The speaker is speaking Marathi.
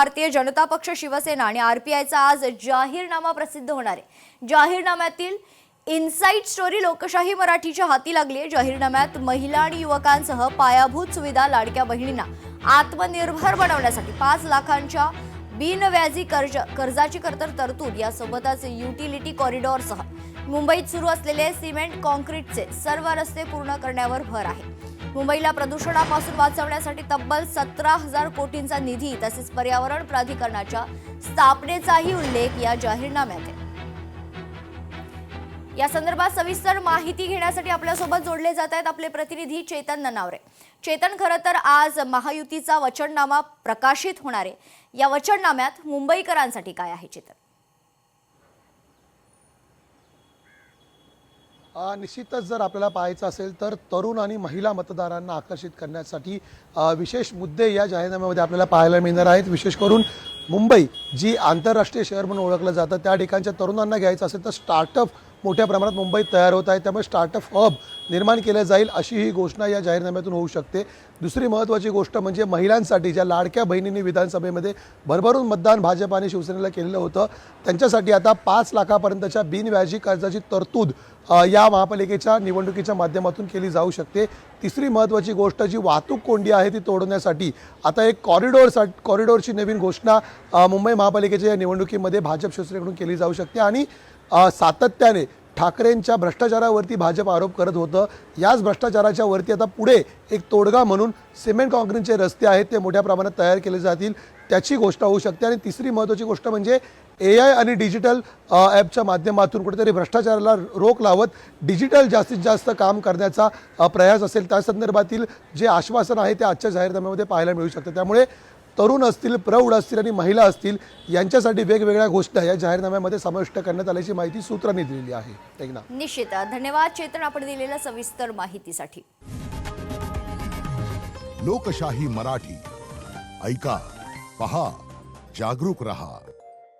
भारतीय जनता पक्ष, शिवसेना आणि आरपीआयचा आज जाहीरनामा प्रसिद्ध होणार आहे। जाहीरनाम्यातील इनसाइड स्टोरी लोकशाही मराठीच्या हाती लागली आहे। जाहीरनाम्यात महिला आणि युवकांसह पायाभूत सुविधा, लाडक्या बहिणींना आत्मनिर्भर बनवण्यासाठी 5 लाखांच्या बिनव्याजी कर्जाची तरतूद, यासोबतच युटिलिटी कॉरिडॉरसह मुंबईत सुरू असलेले सिमेंट कॉन्क्रीटचे सर्व रस्ते पूर्ण करण्यावर भर आहे। मुंबईला प्रदूषणापासून वाचवण्यासाठी तब्बल 17,000 कोटींचा निधी तसेच पर्यावरण प्राधिकरणाच्या स्थापनेचाही उल्लेख या जाहीरनाम्यात आहे। या संदर्भात सविस्तर माहिती घेण्यासाठी आपल्यासोबत जोडले जात आहेत आपले प्रतिनिधी चेतन ननावरे। चेतन, खरं तर आज महायुतीचा वचननामा प्रकाशित होणार आहे। या वचननाम्यात मुंबईकरांसाठी काय आहे चेतन? निश्चितच जर आपल्याला पाहायचं असेल तर तरुण आणि महिला मतदारांना आकर्षित करण्यासाठी विशेष मुद्दे या जाहीरनाम्यामध्ये आपल्याला पाहायला मिळणार आहेत। विशेष करून मुंबई जी आंतरराष्ट्रीय शहर म्हणून ओळखलं जातं, त्या ठिकाणच्या तरुणांना घ्यायचं असेल तर स्टार्टअप मोठ्या प्रमाणात मुंबईत तयार होत आहे, त्यामुळे स्टार्टअप हब निर्माण केलं जाईल अशी ही घोषणा या जाहीरनाम्यातून होऊ शकते। दुसरी महत्त्वाची गोष्ट म्हणजे महिलांसाठी ज्या लाडक्या बहिणींनी विधानसभेमध्ये भरभरून मतदान भाजप आणि शिवसेनेला केलेलं होतं, त्यांच्यासाठी आता 5 लाखापर्यंतच्या बिनव्याजी कर्जाची तरतूद या महापालिकेच्या निवडणुकीच्या माध्यमातून केली जाऊ शकते। तिसरी महत्त्वाची गोष्ट जी वाहतूक कोंडी आहे ती तोडण्यासाठी आता एक कॉरिडॉरची नवीन घोषणा मुंबई महापालिकेच्या या निवडणुकीमध्ये भाजप शिवसेनेकडून केली जाऊ शकते। आणि सातत्याने ठाकरेंच्या भ्रष्टाचारावरती भाजप आरोप करत होतं, याच भ्रष्टाचाराच्या वरती आता पुढे एक तोडगा म्हणून सिमेंट कॉन्क्रीटचे रस्ते आहेत ते मोठ्या प्रमाणात तयार केले जातील, त्याची घोषणा होऊ शकते। आणि तिसरी महत्त्वाची गोष्ट म्हणजे AI आणि डिजिटल ॲपच्या माध्यमातून कुठेतरी भ्रष्टाचाराला रोख लावत डिजिटल जास्तीत जास्त काम करण्याचा प्रयास असेल, त्या संदर्भातील जे आश्वासन आहे ते आजच्या जाहीरनाम्यामध्ये पाहायला मिळू शकतं। त्यामुळे तरुण असतील, प्रौढ असतील आणि महिला असतील यांच्यासाठी वेगवेगळ्या गोष्टी या जाहीरनाम्यामध्ये समाविष्ट करण्यात आल्याची माहिती सूत्रांनी दिलेली आहे। निश्चित धन्यवाद चेतन, आपण दिलेल्या सविस्तर माहितीसाठी। लोकशाही मराठी ऐका, पहा, जागरूक रहा।